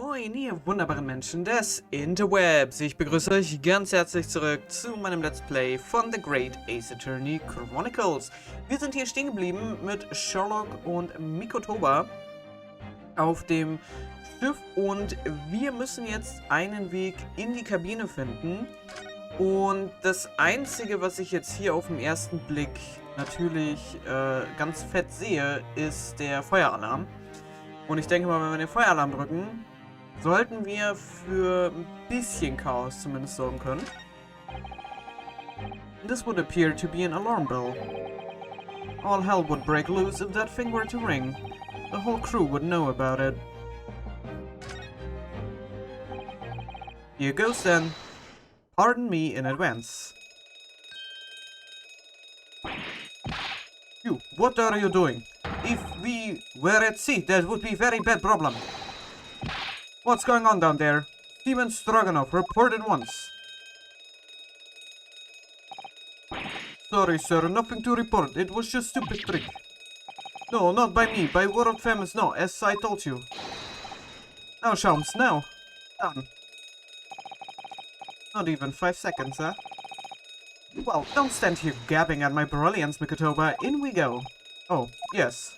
Moin, ihr wunderbaren Menschen des Interwebs. Ich begrüße euch ganz herzlich zurück zu meinem Let's Play von The Great Ace-Attorney Chronicles. Wir sind hier stehen geblieben mit Sherlock und Mikotoba auf dem Schiff und wir müssen jetzt einen Weg in die Kabine finden. Und das Einzige, was ich jetzt hier auf den ersten Blick natürlich ganz fett sehe, ist der Feueralarm. Und ich denke mal, wenn wir den Feueralarm drücken, sollten wir für ein bisschen Chaos zumindest sorgen können. This would appear to be an alarm bell. All hell would break loose if that thing were to ring. The whole crew would know about it. Here goes then. Pardon me in advance. You, what are you doing? If we were at sea, that would be very bad problem. What's going on down there? Steven Stroganoff, report at once. Sorry, sir, nothing to report. It was just stupid trick. No, not by me, by world famous, no, as I told you. Now, Shelms, now. Done. Not even 5 seconds, huh? Well, don't stand here gabbing at my brilliance, Mikotoba. In we go. Oh, yes.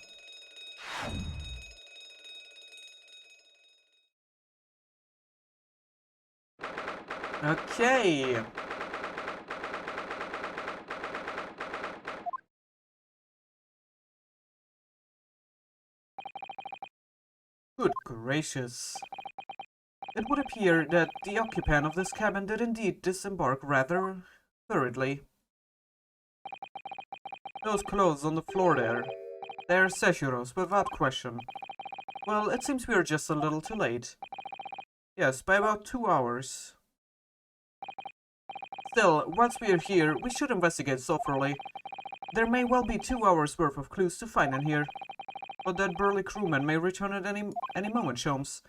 Okay. Good gracious. It would appear that the occupant of this cabin did indeed disembark rather hurriedly. Those clothes on the floor there. They're Seshiro's, without question. Well, it seems we are just a little too late. Yes, by about 2 hours. Still, once we are here, we should investigate thoroughly. There may well be 2 hours worth of clues to find in here. But that burly crewman may return at any moment, Sholmes.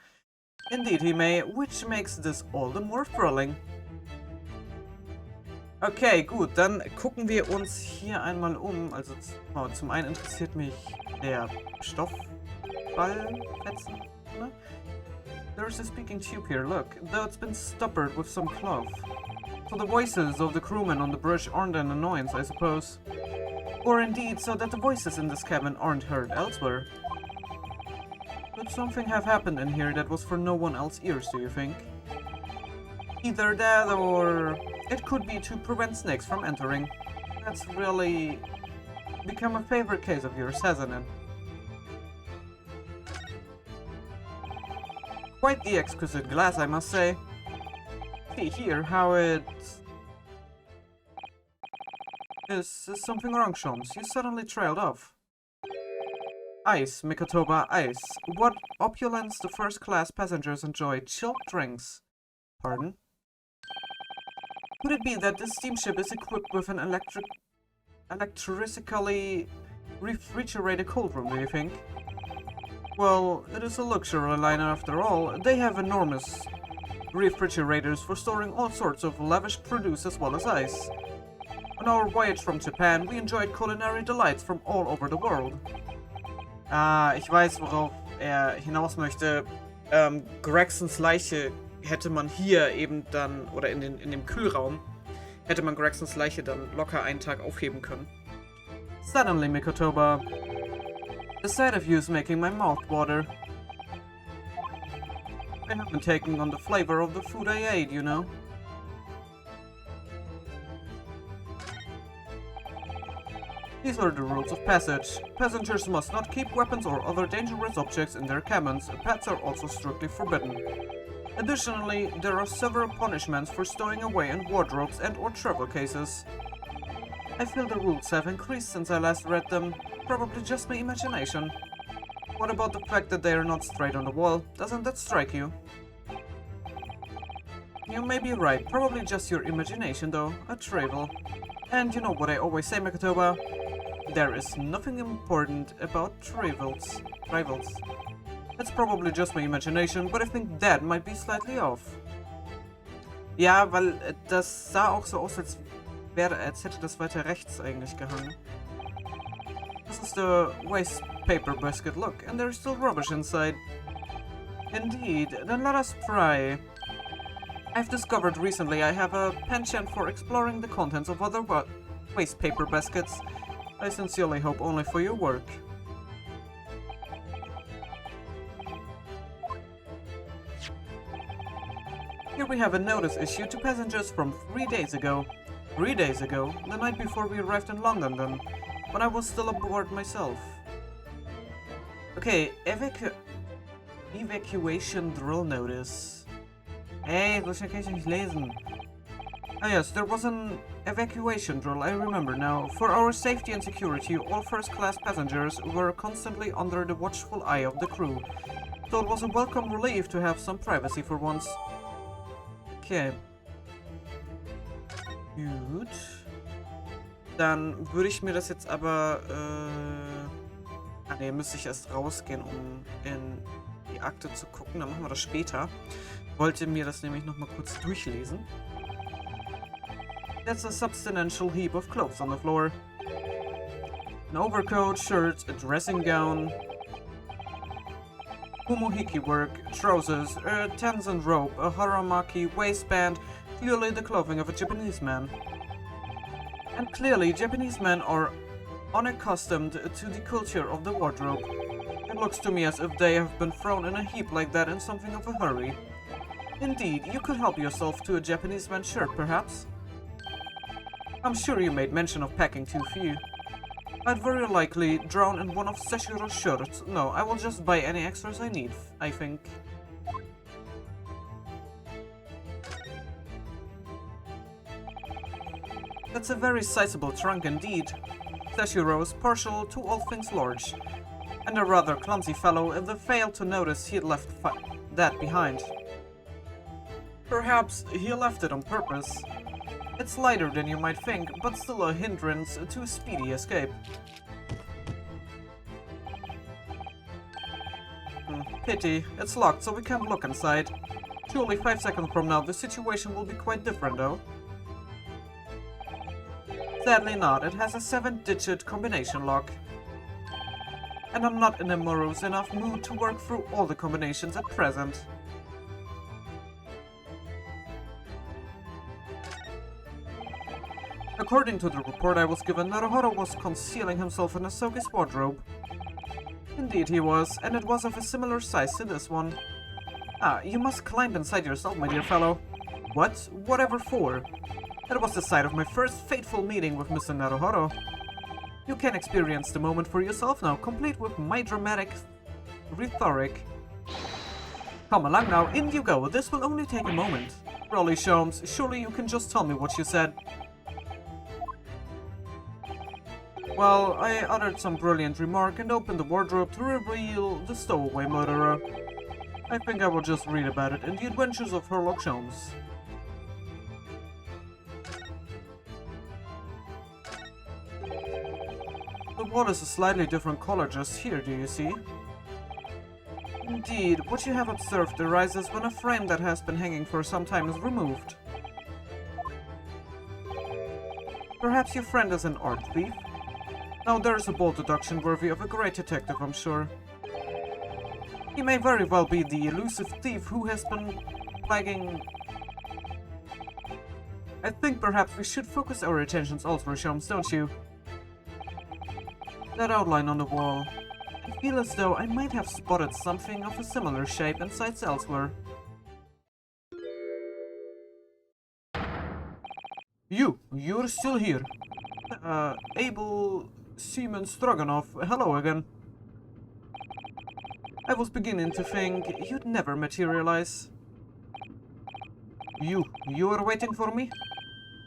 Indeed he may, which makes this all the more thrilling. Okay, gut, dann gucken wir uns hier einmal um. Also zum einen interessiert mich der Stoffballfetzen, ne? There's a speaking tube here, look, though it's been stoppered with some cloth. So the voices of the crewmen on the bridge aren't an annoyance, I suppose. Or indeed, so that the voices in this cabin aren't heard elsewhere. Could something have happened in here that was for no one else's ears, do you think? Either that, or it could be to prevent snakes from entering. That's really become a favorite case of yours, hasn't it? Quite the exquisite glass, I must say. See here how it... Is something wrong, Sholmes? You suddenly trailed off. Ice, Mikotoba, ice. What opulence the first-class passengers enjoy. Chilled drinks. Pardon? Could it be that this steamship is equipped with an electrically refrigerated cold room, do you think? Well, it is a luxury liner after all. They have enormous refrigerators for storing all sorts of lavish produce as well as ice. On our voyage from Japan, we enjoyed culinary delights from all over the world. Ah, ich weiß, worauf er hinaus möchte. Gregsons Leiche hätte man hier eben dann, oder in dem Kühlraum, hätte man Gregsons Leiche dann locker einen Tag aufheben können. Suddenly, Mikotoba, the sight of you is making my mouth water. I haven't taken on the flavor of the food I ate, you know. These are the rules of passage. Passengers must not keep weapons or other dangerous objects in their cabins. Pets are also strictly forbidden. Additionally, there are several punishments for stowing away in wardrobes and or travel cases. I feel the rules have increased since I last read them. Probably just my imagination. What about the fact that they are not straight on the wall? Doesn't that strike you? You may be right. Probably just your imagination, though. A travel. And you know what I always say, Mikotoba? There is nothing important about trifles. It's probably just my imagination, but I think that might be slightly off. Ja, weil das sah auch so aus, als hätte das weiter rechts eigentlich gehangen. This is the waste paper basket, look, and there's still rubbish inside. Indeed, then let us try. I've discovered recently I have a penchant for exploring the contents of other waste paper baskets. I sincerely hope only for your work. Here we have a notice issued to passengers from 3 days ago. 3 days ago? The night before we arrived in London then, when I was still aboard myself. Okay, evacuation drill notice. Hey, das kann ich nicht lesen. Ah yes, there was an evacuation drill, I remember now. For our safety and security, all first-class passengers were constantly under the watchful eye of the crew. So it was a welcome relief to have some privacy for once. Okay. Gut. Dann würde ich mir das jetzt aber, ne, müsste ich erst rausgehen, um in die Akte zu gucken. Dann machen wir das später. Wollte mir das nämlich nochmal kurz durchlesen. That's a substantial heap of clothes on the floor. An overcoat, shirt, a dressing gown, kumohiki work, trousers, a Tanzan robe, a haramaki waistband, clearly the clothing of a Japanese man. And clearly, Japanese men are unaccustomed to the culture of the wardrobe. It looks to me as if they have been thrown in a heap like that in something of a hurry. Indeed, you could help yourself to a Japanese man's shirt, perhaps? I'm sure you made mention of packing too few. I'd very likely drown in one of Seshiro's shirts. No, I will just buy any extras I need, I think. That's a very sizable trunk indeed. Seshiro is partial to all things large, and a rather clumsy fellow if they failed to notice he'd left that behind. Perhaps he left it on purpose. It's lighter than you might think, but still a hindrance to a speedy escape. Pity, it's locked so we can't look inside. Surely 5 seconds from now the situation will be quite different though. Sadly not, it has a 7-digit combination lock. And I'm not in a morose enough mood to work through all the combinations at present. According to the report I was given, Naruhodo was concealing himself in Asogi's wardrobe. Indeed he was, and it was of a similar size to this one. Ah, you must climb inside yourself, my dear fellow. What? Whatever for? That was the site of my first fateful meeting with Mr. Naruhodo. You can experience the moment for yourself now, complete with my dramatic rhetoric. Come along now, in you go, this will only take a moment. Rolly Sholmes, surely you can just tell me what you said. Well, I uttered some brilliant remark and opened the wardrobe to reveal the stowaway murderer. I think I will just read about it in The Adventures of Sherlock Holmes. The wall is a slightly different color just here, do you see? Indeed, what you have observed arises when a frame that has been hanging for some time is removed. Perhaps your friend is an art thief? Now there's a bold deduction worthy of a great detective, I'm sure. He may very well be the elusive thief who has been plaguing... I think perhaps we should focus our attentions elsewhere, Sholmes, don't you? That outline on the wall. I feel as though I might have spotted something of a similar shape in sites elsewhere. You're still here. Abel Seaman Stroganoff, hello again. I was beginning to think you'd never materialize. You were waiting for me?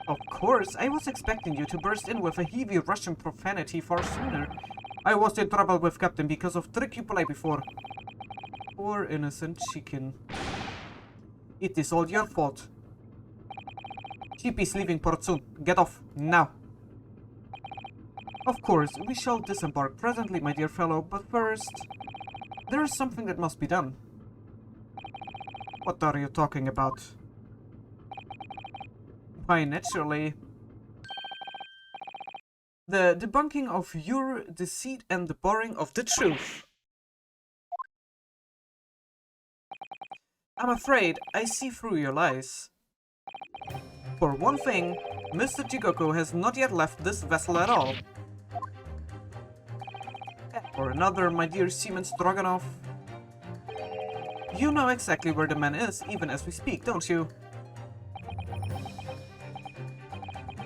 Of course, I was expecting you to burst in with a heavy Russian profanity far sooner. I was in trouble with Captain because of trick you played before. Poor innocent chicken. It is all your fault. Ship is leaving port soon. Get off, now. Of course, we shall disembark presently, my dear fellow, but first... there is something that must be done. What are you talking about? Why, naturally... the debunking of your deceit and the barring of the truth. I'm afraid I see through your lies. For one thing, Mr. Jigoku has not yet left this vessel at all. And for another, my dear Seaman Stroganoff, you know exactly where the man is, even as we speak, don't you?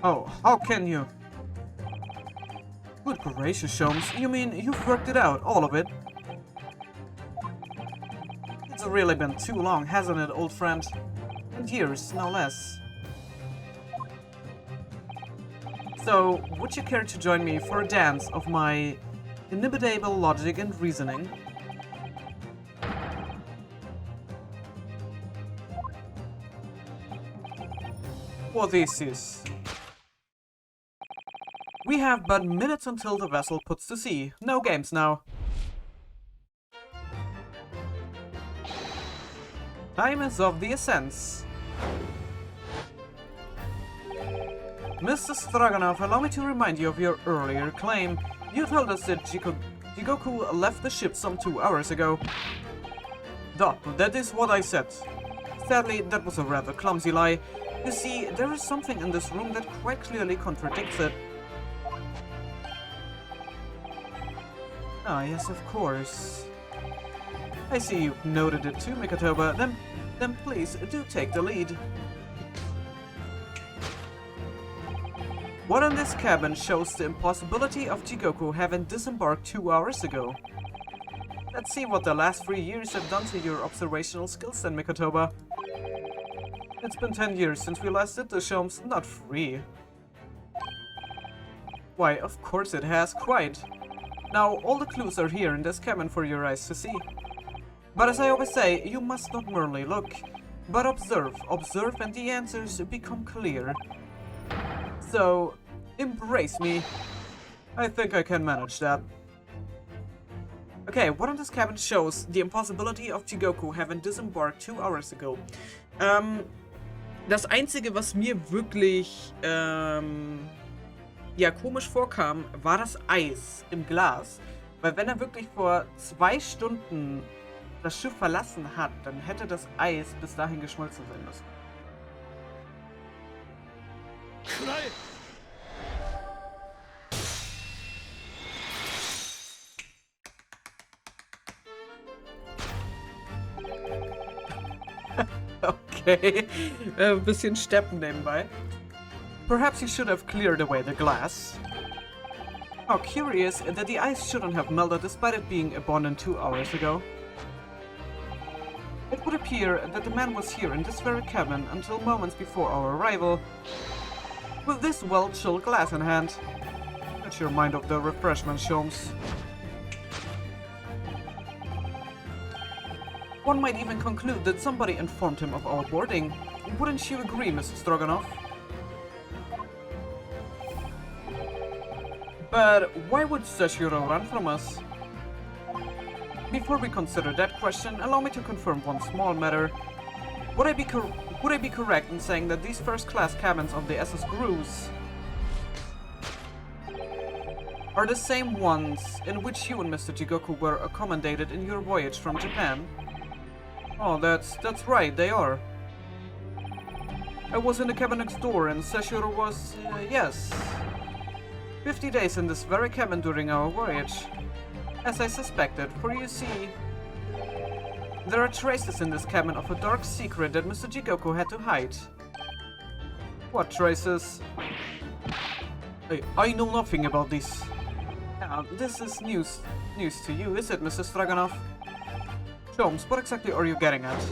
Oh, how can you? Good gracious, Sholmes, you mean you've worked it out, all of it? It's really been too long, hasn't it, old friend? And years, no less. So, would you care to join me for a dance of my inimitable logic and reasoning? Odysseus. We have but minutes until the vessel puts to sea. No games now. Time is of the essence. Mr. Stroganoff, allow me to remind you of your earlier claim. You told us that Jigoku left the ship some 2 hours ago. Duh, that is what I said. Sadly, that was a rather clumsy lie. You see, there is something in this room that quite clearly contradicts it. Ah, yes, of course. I see you've noted it too, Mikotoba. Then please, do take the lead. What in this cabin shows the impossibility of Jigoku having disembarked 2 hours ago? Let's see what the last 3 years have done to your observational skills then, Mikotoba. It's been 10 years since we last did the Sholmes, not 3. Why, of course it has, quite. Now, all the clues are here in this cabin for your eyes to see. But as I always say, you must not merely look, but observe, and the answers become clear. So, embrace me. I think I can manage that. Okay, what in this cabin shows the impossibility of Jigoku having disembarked 2 hours ago? Das Einzige, was mir wirklich ja, komisch vorkam, war das Eis im Glas. Weil wenn er wirklich vor 2 Stunden das Schiff verlassen hat, dann hätte das Eis bis dahin geschmolzen sein müssen. Okay, ein bisschen steppen nebenbei. Perhaps you should have cleared away the glass. How curious that the ice shouldn't have melted despite it being abandoned 2 hours ago. It would appear that the man was here in this very cabin until moments before our arrival, with this well-chilled glass in hand. Let your mind off the refreshment, Sholmes. One might even conclude that somebody informed him of our boarding. Wouldn't you agree, Mr. Stroganoff? But why would Seshiro run from us? Before we consider that question, allow me to confirm one small matter. Would I be correct in saying that these first-class cabins of the SS Grus are the same ones in which you and Mr. Jigoku were accommodated in your voyage from Japan? Oh, that's right, they are. I was in the cabin next door and Seshiro was, yes, 50 days in this very cabin during our voyage. As I suspected, for you see, there are traces in this cabin of a dark secret that Mr. Jigoku had to hide. What traces? I know nothing about this. Now, this is news to you, is it, Mr. Stroganoff? Sholmes, what exactly are you getting at?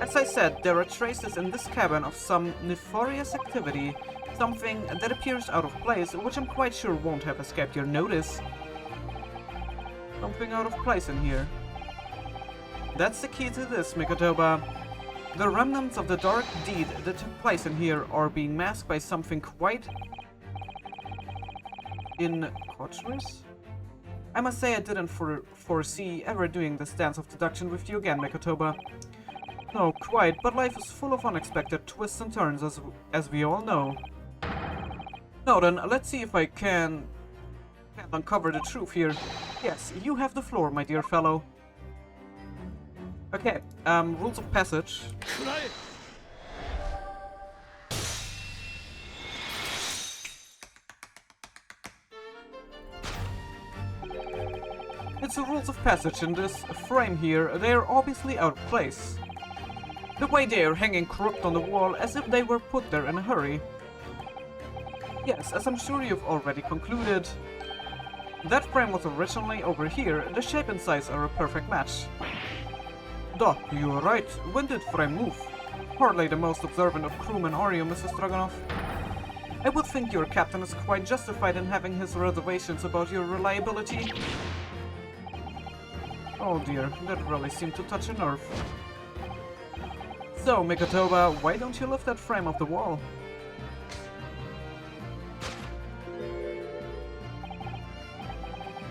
As I said, there are traces in this cabin of some nefarious activity, something that appears out of place, which I'm quite sure won't have escaped your notice. Something out of place in here. That's the key to this, Mikotoba. The remnants of the dark deed that took place in here are being masked by something quite incautious? I must say I didn't foresee ever doing this dance of deduction with you again, Mikotoba. No, quite, but life is full of unexpected twists and turns, as we all know. Now then, let's see if I can uncover the truth here. Yes, you have the floor, my dear fellow. Okay, rules of passage. It's the rules of passage in this frame here. They are obviously out of place. The way they are hanging crooked on the wall as if they were put there in a hurry. Yes, as I'm sure you've already concluded, that frame was originally over here. The shape and size are a perfect match. Duh, you are right. When did frame move? Hardly the most observant of crewmen, are you, Mr. Stroganoff? I would think your captain is quite justified in having his reservations about your reliability. Oh dear, that really seemed to touch a nerve. So, Mikotoba, why don't you lift that frame off the wall?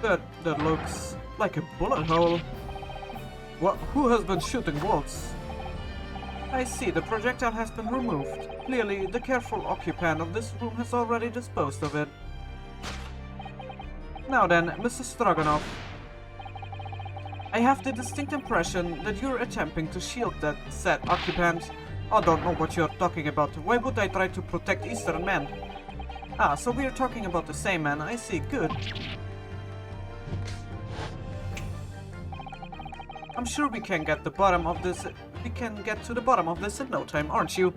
That looks like a bullet hole. What? Who has been shooting walls? I see, the projectile has been removed. Clearly, the careful occupant of this room has already disposed of it. Now then, Mr. Stroganoff. I have the distinct impression that you're attempting to shield that said occupant. I don't know what you're talking about. Why would I try to protect Eastern men? Ah, so we're talking about the same man. I see. Good. I'm sure we can get to the bottom of this in no time, aren't you?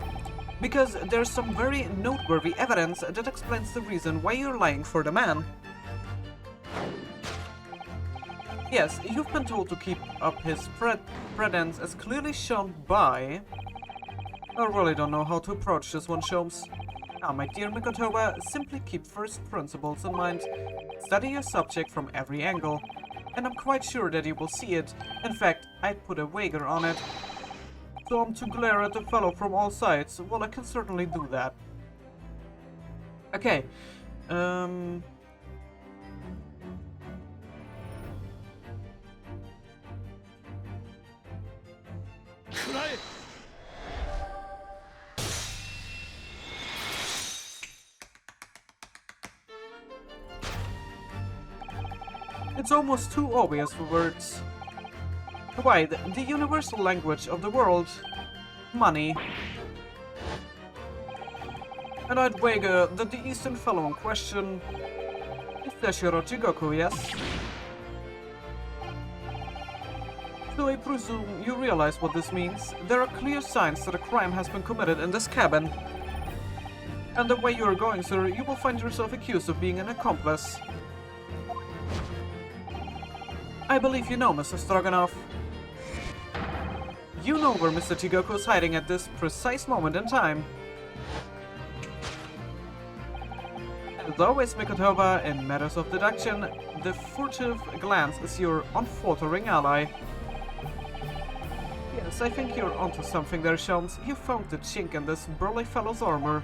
Because there's some very noteworthy evidence that explains the reason why you're lying for the man. Yes, you've been told to keep up his pretense as clearly shown by... I really don't know how to approach this one, Sholmes. Now, my dear Mikotoba, simply keep first principles in mind. Study your subject from every angle. And I'm quite sure that you will see it. In fact, I'd put a wager on it. So I'm to glare at the fellow from all sides. Well, I can certainly do that. Okay. It's almost too obvious for words. Why, the universal language of the world. Money. And I'd wager that the Eastern fellow in question is Teshiro Jigoku, yes? So I presume you realize what this means. There are clear signs that a crime has been committed in this cabin. And the way you are going, sir, you will find yourself accused of being an accomplice. I believe you know, Mr. Stroganoff. You know where Mr. Jigoku is hiding at this precise moment in time. As always, Mikotoba, in matters of deduction, the furtive glance is your unfaltering ally. Yes, I think you're onto something there, Sholmes. You found the chink in this burly fellow's armor.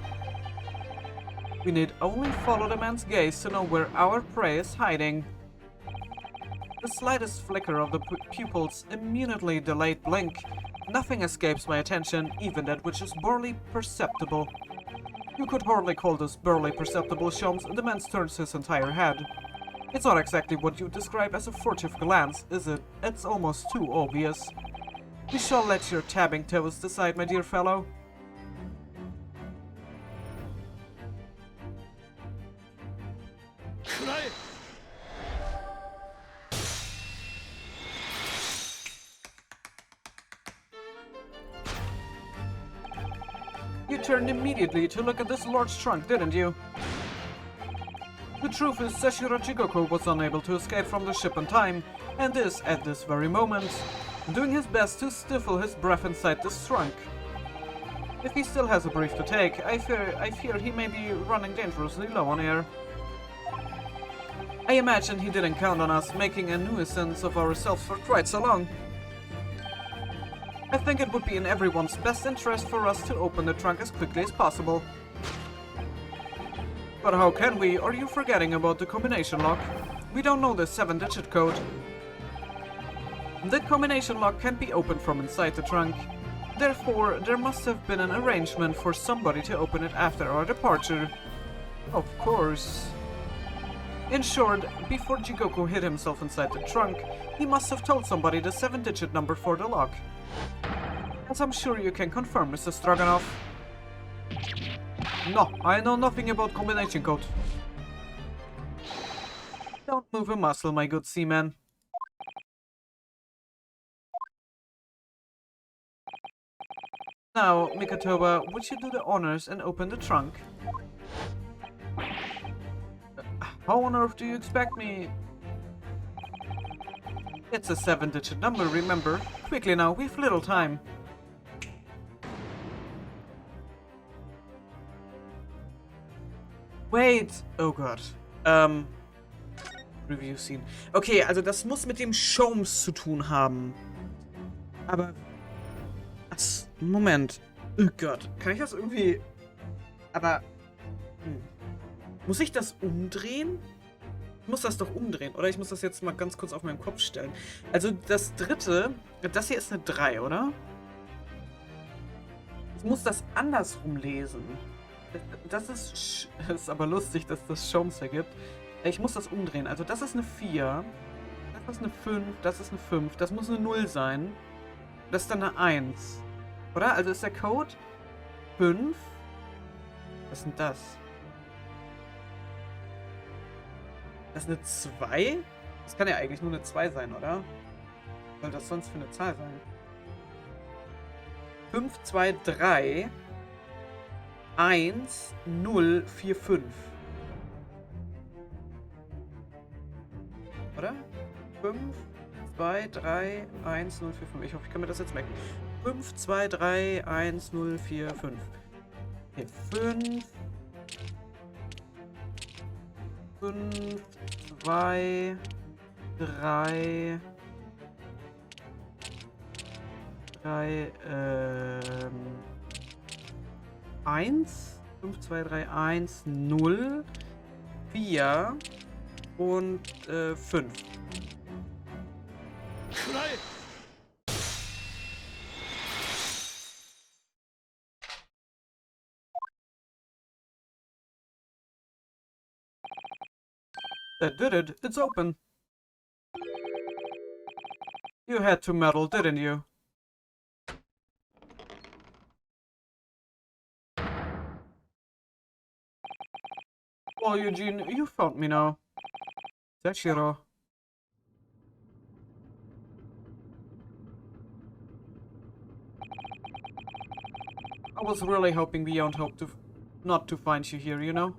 We need only follow the man's gaze to know where our prey is hiding. The slightest flicker of the pupil's imminently delayed blink. Nothing escapes my attention, even that which is barely perceptible. You could hardly call this barely perceptible, Sholmes. The man turns his entire head. It's not exactly what you describe as a furtive glance, is it? It's almost too obvious. We shall let your tabbing toes decide, my dear fellow. You turned immediately to look at this large trunk, didn't you? The truth is, Teshiro Jigoku was unable to escape from the ship in time, and is, at this very moment, doing his best to stifle his breath inside this trunk. If he still has a brief to take, I fear he may be running dangerously low on air. I imagine he didn't count on us making a nuisance of ourselves for quite so long. I think it would be in everyone's best interest for us to open the trunk as quickly as possible. But how can we? Are you forgetting about the combination lock? We don't know the 7-digit code. The combination lock can't be opened from inside the trunk. Therefore, there must have been an arrangement for somebody to open it after our departure. Of course. In short, before Jigoku hid himself inside the trunk, he must have told somebody the 7-digit number for the lock. As I'm sure you can confirm, Mr. Stroganoff. No, I know nothing about combination code. Don't move a muscle, my good seaman. Now, Mikotoba, would you do the honors and open the trunk? How on earth do you expect me? It's a 7-digit number, remember? Quickly now, we've little time. Wait! Oh Gott. Review Scene. Okay, also das muss mit dem Shows zu tun haben. Aber... Moment. Oh Gott. Kann ich das irgendwie... Aber... Muss ich das umdrehen? Ich muss das doch umdrehen. Oder ich muss das jetzt mal ganz kurz auf meinen Kopf stellen. Also das dritte... Das hier ist eine 3, oder? Ich muss das andersrum lesen. Das ist aber lustig, dass das Shows ergibt. Ich muss das umdrehen. Also das ist eine 4. Das ist eine 5. Das ist eine 5. Das muss eine 0 sein. Das ist dann eine 1. Oder? Also ist der Code 5. Was ist denn das? Das ist eine 2? Das kann ja eigentlich nur eine 2 sein, oder? Was soll das sonst für eine Zahl sein? 5, 2, 3, 1, 0, 4, 5. Oder? 5, 2, 3, 1, 0, 4, 5. Ich hoffe, ich kann mir das jetzt merken. 5, 2, 3, 1, 0, 4, 5. Okay, 5, 2, 3, 1, 5, 2, 3, 1, 0, 4 und 5. That did it. It's open. You had to meddle, didn't you? Well, Eugene, you found me now. Seshiro. I was really hoping beyond hope not to find you here, you know?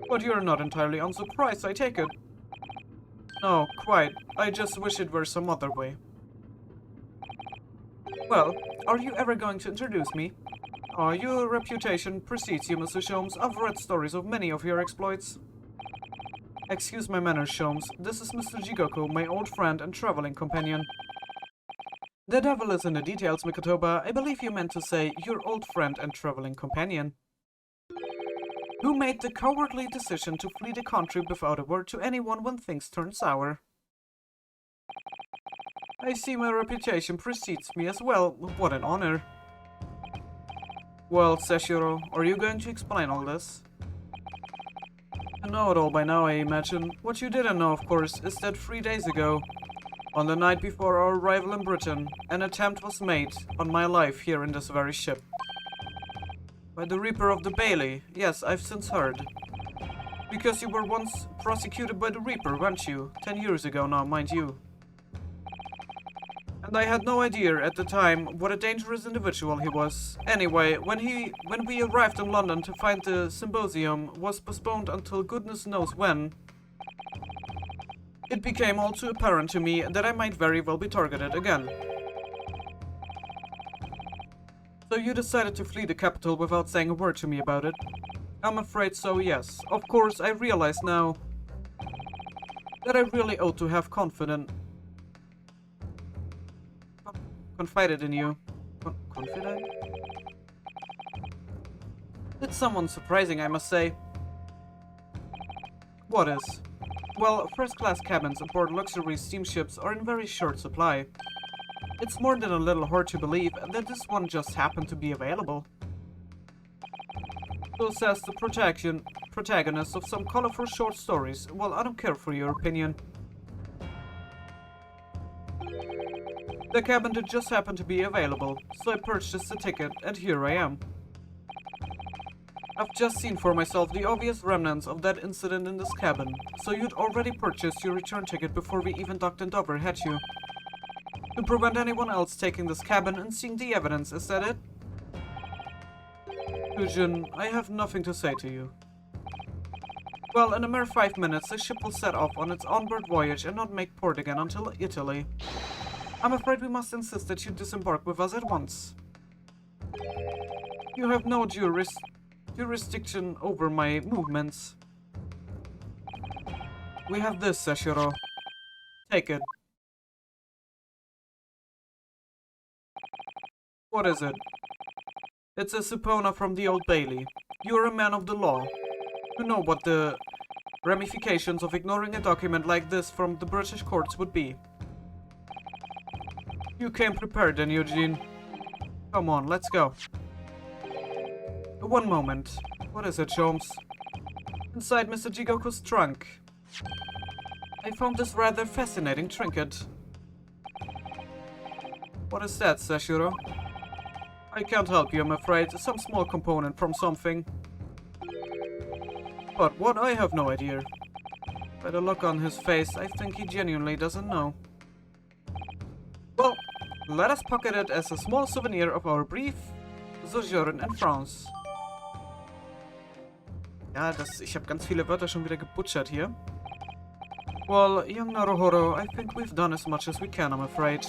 But you're not entirely unsurprised, I take it. No, quite. I just wish it were some other way. Well, are you ever going to introduce me? Your reputation precedes you, Mr. Sholmes. I've read stories of many of your exploits. Excuse my manners, Sholmes. This is Mr. Jigoku, my old friend and traveling companion. The devil is in the details, Mikotoba. I believe you meant to say your old friend and traveling companion. Who made the cowardly decision to flee the country without a word to anyone when things turn sour. I see my reputation precedes me as well. What an honor. Well, Seshiro, are you going to explain all this? You know it all by now, I imagine. What you didn't know, of course, is that 3 days ago, on the night before our arrival in Britain, an attempt was made on my life here in this very ship. By the Reaper of the Bailey. Yes, I've since heard. Because you were once prosecuted by the Reaper, weren't you? 10 years ago now, mind you. And I had no idea at the time what a dangerous individual he was. Anyway, when we arrived in London to find the symposium was postponed until goodness knows when, it became all too apparent to me that I might very well be targeted again. So you decided to flee the capital without saying a word to me about it? I'm afraid so, yes. Of course, I realize now that I really ought to have confided in you. Confided? It's somewhat surprising, I must say. What is? Well, first-class cabins aboard luxury steamships are in very short supply. It's more than a little hard to believe that this one just happened to be available. So says the protagonist of some colorful short stories. Well, I don't care for your opinion. The cabin did just happen to be available, so I purchased a ticket, and here I am. I've just seen for myself the obvious remnants of that incident in this cabin, so you'd already purchased your return ticket before we even docked in Dover, had you? To prevent anyone else taking this cabin and seeing the evidence, is that it? Yujin, I have nothing to say to you. Well, in a mere 5 minutes, the ship will set off on its onward voyage and not make port again until Italy. I'm afraid we must insist that you disembark with us at once. You have no jurisdiction over my movements. We have this, Seshiro. Take it. What is it? It's a subpoena from the Old Bailey. You are a man of the law. You know what the ramifications of ignoring a document like this from the British courts would be. You came prepared then, Eugene. Come on, let's go. One moment. What is it, Sholmes? Inside Mr. Jigoku's trunk. I found this rather fascinating trinket. What is that, Seshiro? I can't help you, I'm afraid. Some small component from something. But what? I have no idea. By the look on his face, I think he genuinely doesn't know. Well, let us pocket it as a small souvenir of our brief sojourn in France. Ja, ich habe ganz viele Wörter schon wieder gebutschert hier. Well, young Naruhodo, I think we've done as much as we can, I'm afraid.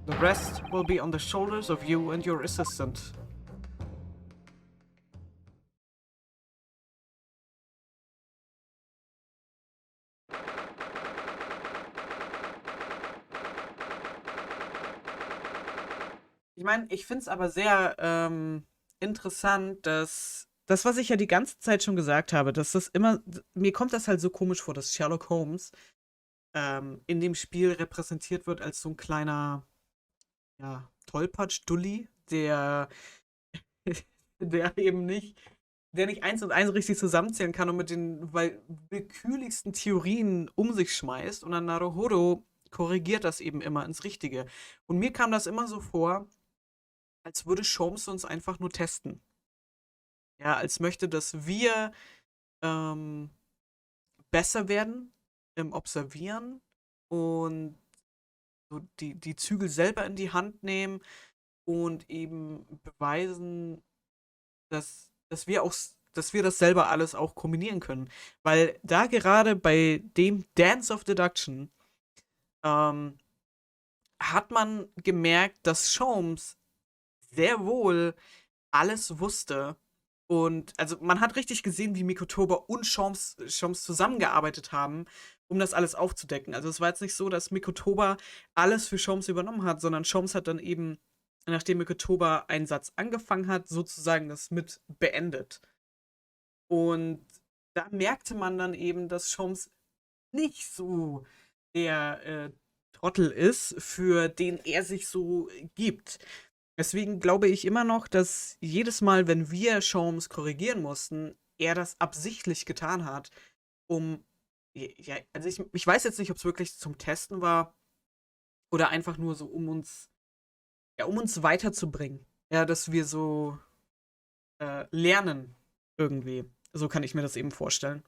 The rest will be on the shoulders of you and your assistant. Ich meine, ich finde es aber sehr interessant, dass das, was ich ja die ganze Zeit schon gesagt habe, dass das immer, mir kommt das halt so komisch vor, dass Sherlock Holmes in dem Spiel repräsentiert wird als so ein kleiner, ja, Tollpatsch-Dulli, der eben nicht, der nicht 1 und 1 richtig zusammenzählen kann und mit den willkürlichsten Theorien um sich schmeißt, und dann Naruhodo korrigiert das eben immer ins Richtige. Und mir kam das immer so vor, als würde Sholmes uns einfach nur testen. Ja, als möchte, dass wir besser werden im Observieren und so die Zügel selber in die Hand nehmen und eben beweisen, dass wir das selber alles auch kombinieren können. Weil da gerade bei dem Dance of Deduction hat man gemerkt, dass Sholmes sehr wohl alles wusste. Und also man hat richtig gesehen, wie Mikotoba und Sholmes zusammengearbeitet haben, um das alles aufzudecken. Also es war jetzt nicht so, dass Mikotoba alles für Sholmes übernommen hat, sondern Sholmes hat dann eben, nachdem Mikotoba einen Satz angefangen hat, sozusagen das mit beendet. Und da merkte man dann eben, dass Sholmes nicht so der Trottel ist, für den er sich so gibt. Deswegen glaube ich immer noch, dass jedes Mal, wenn wir Sholmes korrigieren mussten, er das absichtlich getan hat, um, ja, also ich weiß jetzt nicht, ob es wirklich zum Testen war oder einfach nur so, um uns weiterzubringen. Ja, dass wir so lernen irgendwie. So kann ich mir das eben vorstellen.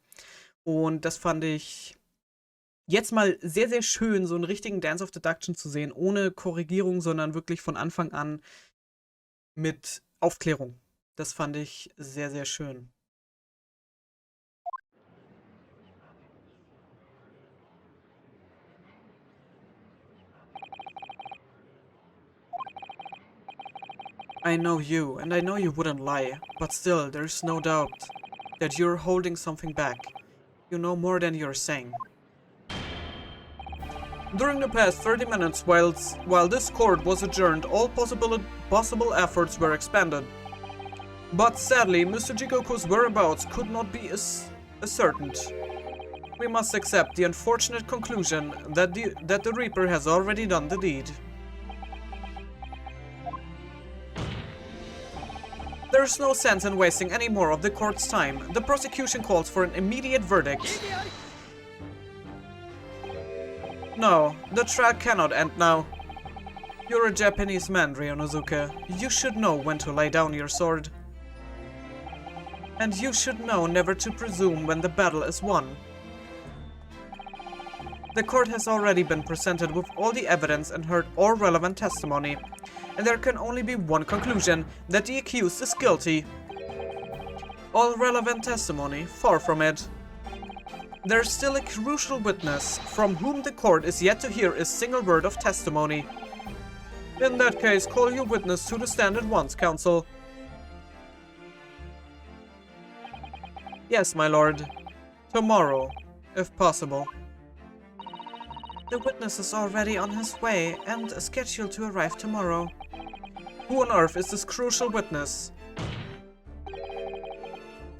Und das fand ich jetzt mal sehr, sehr schön, so einen richtigen Dance of Deduction zu sehen, ohne Korrigierung, sondern wirklich von Anfang an mit Aufklärung. Das fand ich sehr, sehr schön. I know you, and I know you wouldn't lie, but still, there's no doubt that you're holding something back. You know more than you're saying. During the past 30 minutes, while this court was adjourned, all possible efforts were expended. But sadly, Mr. Jigoku's whereabouts could not be ascertained. We must accept the unfortunate conclusion that the Reaper has already done the deed. There's no sense in wasting any more of the court's time. The prosecution calls for an immediate verdict. No, the trial cannot end now. You're a Japanese man, Ryunosuke. You should know when to lay down your sword. And you should know never to presume when the battle is won. The court has already been presented with all the evidence and heard all relevant testimony, and there can only be one conclusion, that the accused is guilty. All relevant testimony, far from it. There's still a crucial witness, from whom the court is yet to hear a single word of testimony. In that case, call your witness to the stand at once, counsel. Yes, my lord. Tomorrow, if possible. The witness is already on his way and scheduled to arrive tomorrow. Who on earth is this crucial witness?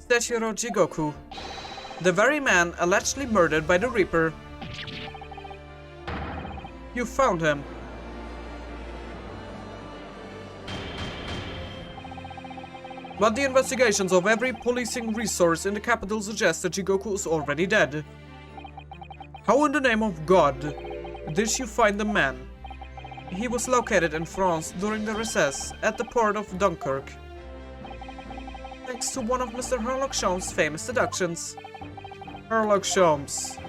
Sechiro Jigoku, the very man allegedly murdered by the Reaper. You found him. But the investigations of every policing resource in the capital suggest that Jigoku is already dead. How in the name of God did you find the man? He was located in France during the recess at the port of Dunkirk. Thanks to one of Mr. Sherlock Holmes' famous deductions. Sherlock Holmes.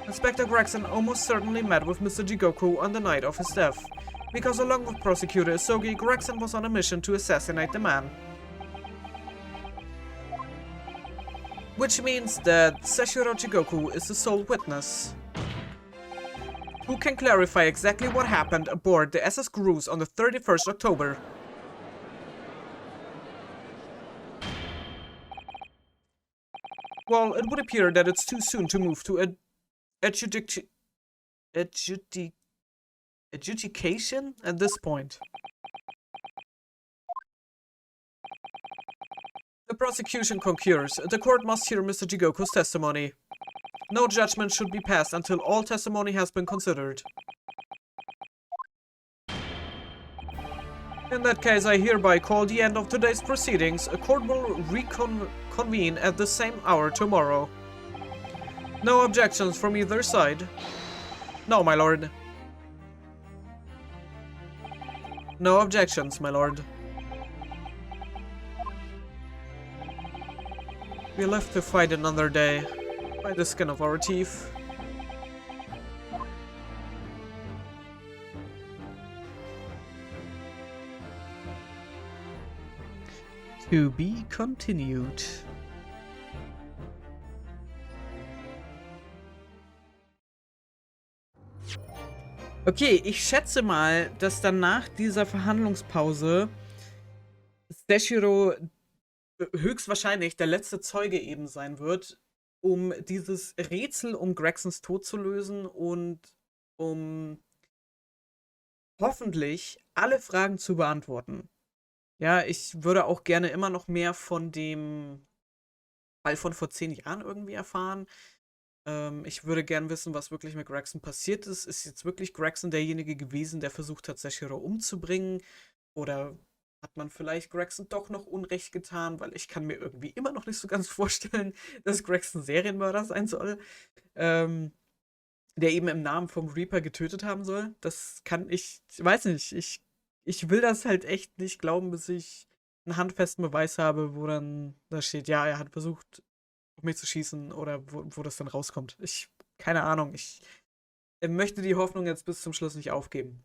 Inspector Gregson almost certainly met with Mr. Jigoku on the night of his death, because along with Prosecutor Isogi, Gregson was on a mission to assassinate the man. Which means that Sechiro Jigoku is the sole witness. Who can clarify exactly what happened aboard the SS Cruise on the 31st October? Well, it would appear that it's too soon to move to adjudication at this point. The prosecution concurs. The court must hear Mr. Jigoku's testimony. No judgment should be passed until all testimony has been considered. In that case, I hereby call the end of today's proceedings. A court will reconvene at the same hour tomorrow. No objections from either side? No, my lord. No objections, my lord. We live to fight another day, by the skin of our teeth. To be continued. Okay, ich schätze mal, dass dann nach dieser Verhandlungspause Sechiro höchstwahrscheinlich der letzte Zeuge eben sein wird, um dieses Rätsel um Gregsons Tod zu lösen und um hoffentlich alle Fragen zu beantworten. Ja, ich würde auch gerne immer noch mehr von dem Fall von vor 10 Jahren irgendwie erfahren. Ich würde gerne wissen, was wirklich mit Gregson passiert ist. Ist jetzt wirklich Gregson derjenige gewesen, der versucht hat, Sechiro umzubringen? Oder hat man vielleicht Gregson doch noch Unrecht getan? Weil ich kann mir irgendwie immer noch nicht so ganz vorstellen, dass Gregson Serienmörder sein soll. Der eben im Namen vom Reaper getötet haben soll. Das kann ich weiß nicht, ich will das halt echt nicht glauben, bis ich einen handfesten Beweis habe, wo dann da steht, ja, er hat versucht, auf mich zu schießen, oder wo das dann rauskommt. Keine Ahnung, ich möchte die Hoffnung jetzt bis zum Schluss nicht aufgeben.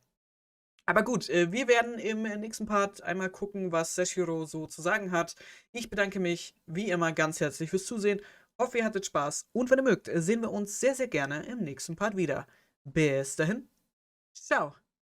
Aber gut, wir werden im nächsten Part einmal gucken, was Sechiro so zu sagen hat. Ich bedanke mich wie immer ganz herzlich fürs Zusehen. Hoffe, ihr hattet Spaß. Und wenn ihr mögt, sehen wir uns sehr, sehr gerne im nächsten Part wieder. Bis dahin. Ciao.